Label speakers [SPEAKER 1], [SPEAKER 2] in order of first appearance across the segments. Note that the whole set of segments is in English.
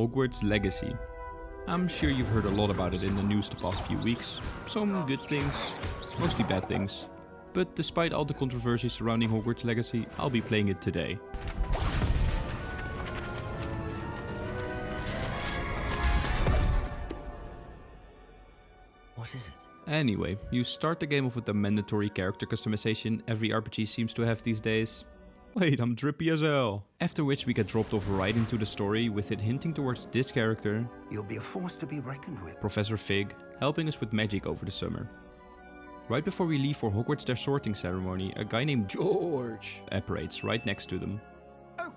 [SPEAKER 1] Hogwarts Legacy. I'm sure you've heard a lot about it in the news the past few weeks. Some good things, mostly bad things. But despite all the controversy surrounding Hogwarts Legacy, I'll be playing it today.
[SPEAKER 2] What is it?
[SPEAKER 1] Anyway, you start the game off with the mandatory character customization every RPG seems to have these days. Wait, I'm drippy as hell. After which we get dropped off right into the story with it hinting towards this character.
[SPEAKER 3] You'll be a force to be reckoned with.
[SPEAKER 1] Professor Fig, helping us with magic over the summer. Right before we leave for Hogwarts their sorting ceremony, a guy named George apparates right next to them.
[SPEAKER 3] Oh,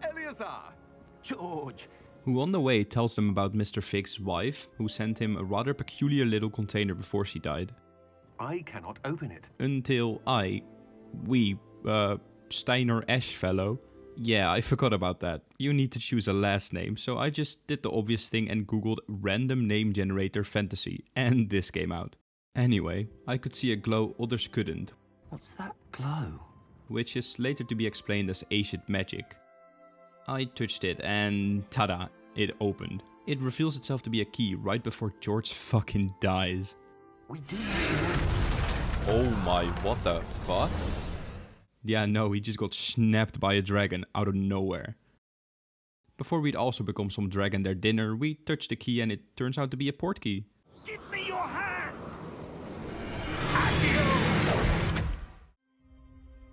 [SPEAKER 3] Eleazar! George!
[SPEAKER 1] Who on the way tells them about Mr. Fig's wife, who sent him a rather peculiar little container before she died.
[SPEAKER 3] I cannot open it.
[SPEAKER 1] Until Steiner Ash fellow. Yeah, I forgot about that. You need to choose a last name, so I just did the obvious thing and googled random name generator fantasy, and this came out. Anyway, I could see a glow others couldn't.
[SPEAKER 3] What's that glow?
[SPEAKER 1] Which is later to be explained as ancient magic. I touched it and tada, it opened. It reveals itself to be a key right before George fucking dies.
[SPEAKER 3] We do.
[SPEAKER 1] Oh my, what the fuck? Yeah, no, he just got snapped by a dragon out of nowhere. Before we'd also become some dragon their dinner, we touch the key and it turns out to be a port key.
[SPEAKER 3] Give me your hand!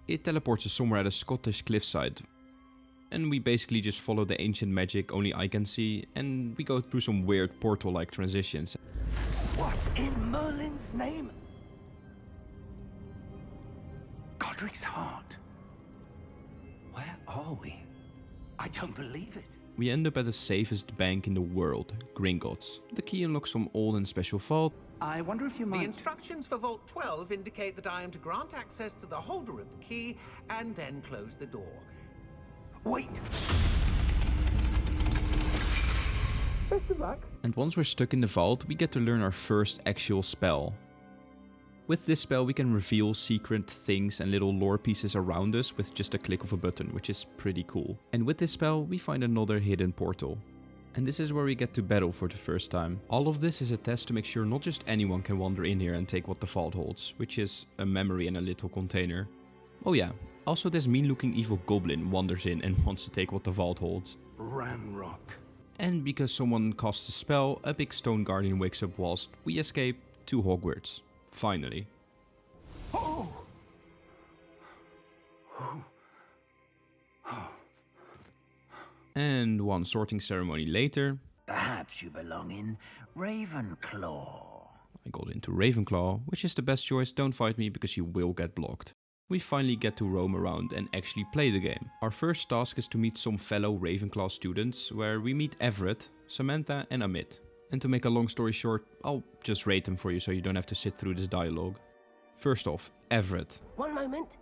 [SPEAKER 1] It teleports us somewhere at a Scottish cliffside. And we basically just follow the ancient magic only I can see, and we go through some weird portal-like transitions.
[SPEAKER 3] What in Merlin's name? Godric's heart. Where are we? I don't believe it.
[SPEAKER 1] We end up at the safest bank in the world, Gringotts. The key unlocks some old and special vault.
[SPEAKER 3] I wonder if you might...
[SPEAKER 4] The instructions for Vault 12 indicate that I am to grant access to the holder of the key and then close the door.
[SPEAKER 3] Wait!
[SPEAKER 4] Best of luck.
[SPEAKER 1] And once we're stuck in the vault, we get to learn our first actual spell. With this spell we can reveal secret things and little lore pieces around us with just a click of a button, which is pretty cool. And with this spell we find another hidden portal. And this is where we get to battle for the first time. All of this is a test to make sure not just anyone can wander in here and take what the vault holds, which is a memory in a little container. Oh yeah, also this mean looking evil goblin wanders in and wants to take what the vault holds.
[SPEAKER 3] Ranrock.
[SPEAKER 1] And because someone casts a spell, a big stone guardian wakes up whilst we escape to Hogwarts. Finally.
[SPEAKER 3] Oh!
[SPEAKER 1] And one sorting ceremony later,
[SPEAKER 2] Perhaps you belong in Ravenclaw.
[SPEAKER 1] I got into Ravenclaw, which is the best choice. Don't fight me because you will get blocked. We finally get to roam around and actually play the game. Our first task is to meet some fellow Ravenclaw students, where we meet Everett, Samantha and Amit. And to make a long story short, I'll just rate them for you so you don't have to sit through this dialogue. First off, Everett.
[SPEAKER 5] One moment.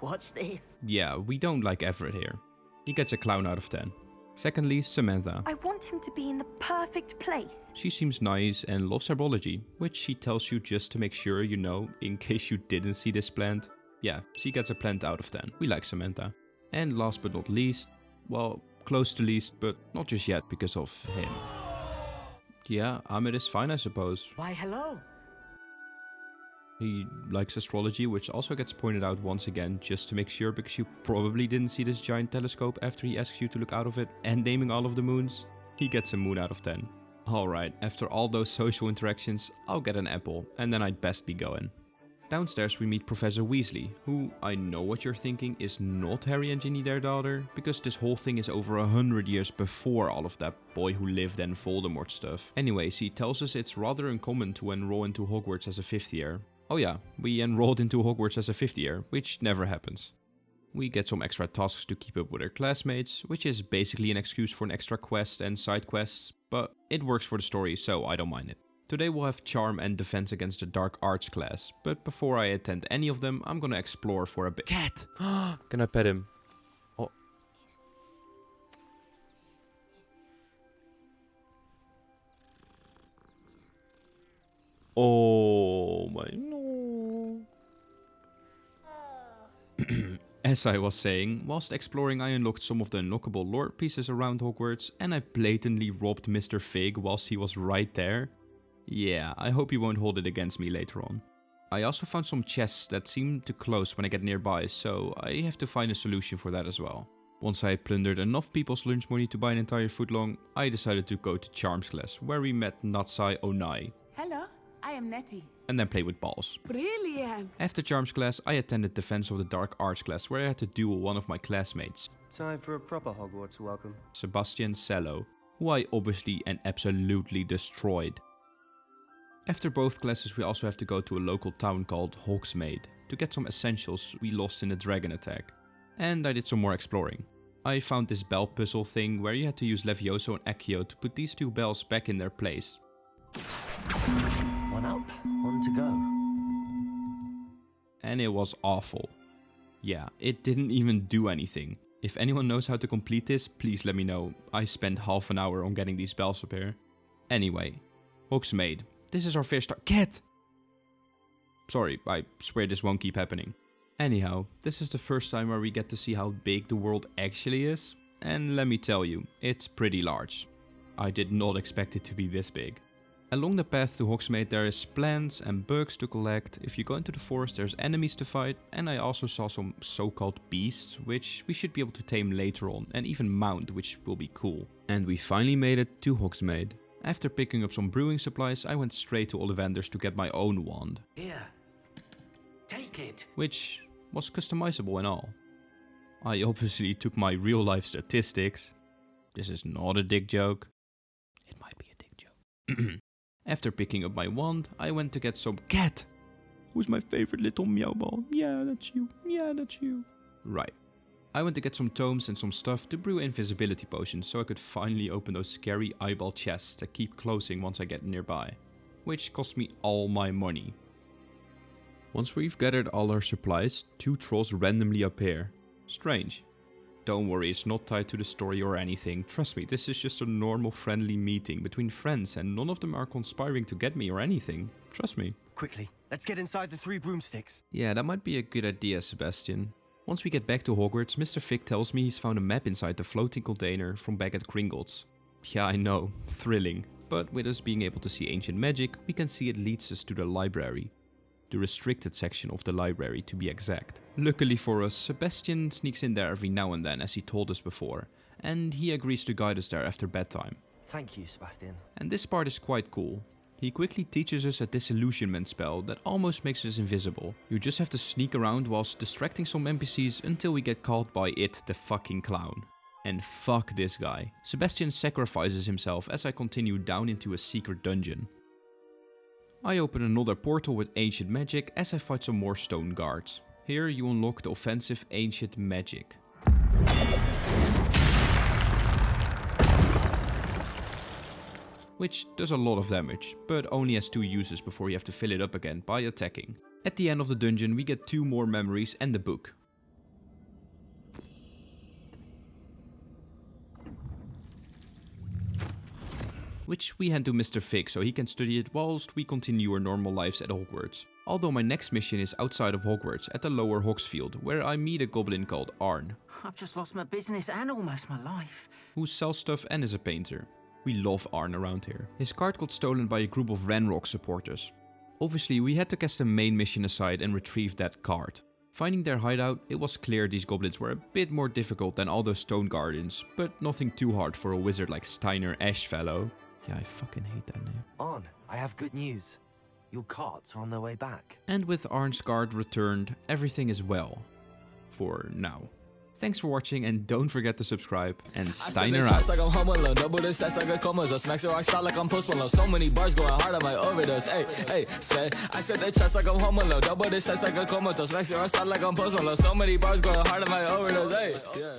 [SPEAKER 5] What's this?
[SPEAKER 1] Yeah, we don't like Everett here. He gets a clown out of 10. Secondly, Samantha.
[SPEAKER 6] I want him to be in the perfect place.
[SPEAKER 1] She seems nice and loves herbology, which she tells you just to make sure you know, in case you didn't see this plant. Yeah, she gets a plant out of 10. We like Samantha. And last but not least, well, close to least, but not just yet because of him. Yeah, Amit is fine, I suppose.
[SPEAKER 5] Why, hello.
[SPEAKER 1] He likes astrology, which also gets pointed out once again, just to make sure, because you probably didn't see this giant telescope after he asks you to look out of it, and naming all of the moons. He gets a moon out of 10. Alright, after all those social interactions, I'll get an apple, and then I'd best be going. Downstairs we meet Professor Weasley, who, I know what you're thinking, is not Harry and Ginny their daughter, because this whole thing is over 100 years before all of that boy who lived and Voldemort stuff. Anyways, he tells us it's rather uncommon to enroll into Hogwarts as a 5th year. Oh yeah, we enrolled into Hogwarts as a 5th year, which never happens. We get some extra tasks to keep up with our classmates, which is basically an excuse for an extra quest and side quests, but it works for the story, so I don't mind it. Today we'll have Charm and Defense against the Dark Arts class, but before I attend any of them, I'm gonna explore for a bit. Cat! Can I pet him? Oh. Oh my no. As I was saying, whilst exploring I unlocked some of the unlockable lore pieces around Hogwarts and I blatantly robbed Mr. Fig whilst he was right there. Yeah, I hope he won't hold it against me later on. I also found some chests that seem to close when I get nearby, so I have to find a solution for that as well. Once I had plundered enough people's lunch money to buy an entire footlong, I decided to go to Charms class, where we met Natsai Onai.
[SPEAKER 7] Hello, I am Nettie.
[SPEAKER 1] And then play with balls.
[SPEAKER 7] Brilliant.
[SPEAKER 1] After Charms class, I attended Defense of the Dark Arts class, where I had to duel one of my classmates.
[SPEAKER 8] Time for a proper Hogwarts welcome.
[SPEAKER 1] Sebastian Cello, who I obviously and absolutely destroyed. After both classes we also have to go to a local town called Hogsmeade to get some essentials we lost in a dragon attack. And I did some more exploring. I found this bell puzzle thing where you had to use Levioso and Accio to put these two bells back in their place.
[SPEAKER 2] One up, one to go.
[SPEAKER 1] And it was awful. Yeah, it didn't even do anything. If anyone knows how to complete this, please let me know. I spent half an hour on getting these bells up here. Anyway, Hogsmeade. This is our first start. Get! Sorry, I swear this won't keep happening. Anyhow, this is the first time where we get to see how big the world actually is. And let me tell you, it's pretty large. I did not expect it to be this big. Along the path to Hogsmeade there is plants and bugs to collect. If you go into the forest there's enemies to fight. And I also saw some so-called beasts, which we should be able to tame later on. And even mount, which will be cool. And we finally made it to Hogsmeade. After picking up some brewing supplies, I went straight to Ollivanders to get my own wand.
[SPEAKER 2] Here, take it.
[SPEAKER 1] Which was customizable and all. I obviously took my real life statistics. This is not a dick joke. It might be a dick joke. After picking up my wand, I went to get some cat. Who's my favorite little meow ball? Yeah, that's you. Yeah, that's you. Right. I went to get some tomes and some stuff to brew invisibility potions so I could finally open those scary eyeball chests that keep closing once I get nearby. Which cost me all my money. Once we've gathered all our supplies, two trolls randomly appear. Strange. Don't worry, it's not tied to the story or anything. Trust me, this is just a normal friendly meeting between friends and none of them are conspiring to get me or anything. Trust me.
[SPEAKER 8] Quickly, let's get inside the 3 broomsticks.
[SPEAKER 1] Yeah, that might be a good idea, Sebastian. Once we get back to Hogwarts, Mr. Fig tells me he's found a map inside the floating container from back at Gringotts. Yeah, I know, thrilling. But with us being able to see ancient magic, we can see it leads us to the library. The restricted section of the library to be exact. Luckily for us, Sebastian sneaks in there every now and then as he told us before. And he agrees to guide us there after bedtime.
[SPEAKER 8] Thank you, Sebastian.
[SPEAKER 1] And this part is quite cool. He quickly teaches us a disillusionment spell that almost makes us invisible. You just have to sneak around whilst distracting some NPCs until we get caught by it, the fucking clown. And fuck this guy. Sebastian sacrifices himself as I continue down into a secret dungeon. I open another portal with ancient magic as I fight some more stone guards. Here you unlock the offensive ancient magic. Which does a lot of damage, but only has 2 uses before you have to fill it up again by attacking. At the end of the dungeon we get 2 more memories and the book. Which we hand to Mr. Fig so he can study it whilst we continue our normal lives at Hogwarts. Although my next mission is outside of Hogwarts at the lower Hogsfield, where I meet a goblin called Arn.
[SPEAKER 2] I've just lost my business and almost my life.
[SPEAKER 1] Who sells stuff and is a painter. We love Arn around here. His card got stolen by a group of Ranrock supporters. Obviously we had to cast the main mission aside and retrieve that card. Finding their hideout, it was clear these goblins were a bit more difficult than all those stone guardians, but nothing too hard for a wizard like Steiner Ashfellow. Yeah, I fucking hate that name.
[SPEAKER 8] On, I have good news. Your carts are on their way back.
[SPEAKER 1] And with Arn's card returned, everything is well. For now. Thanks for watching and don't forget to subscribe and Steiner out.
[SPEAKER 9] Like I'm home alone, double this, that's like a coma. Smacks your rock like I'm post Malone. So many bars going hard on my overdose. Hey, hey, said I said the chest like I'm home alone, double this, that's like a coma. Smacks your rock like I'm post Malone. So many bars going hard on my overdose. Hey, yeah.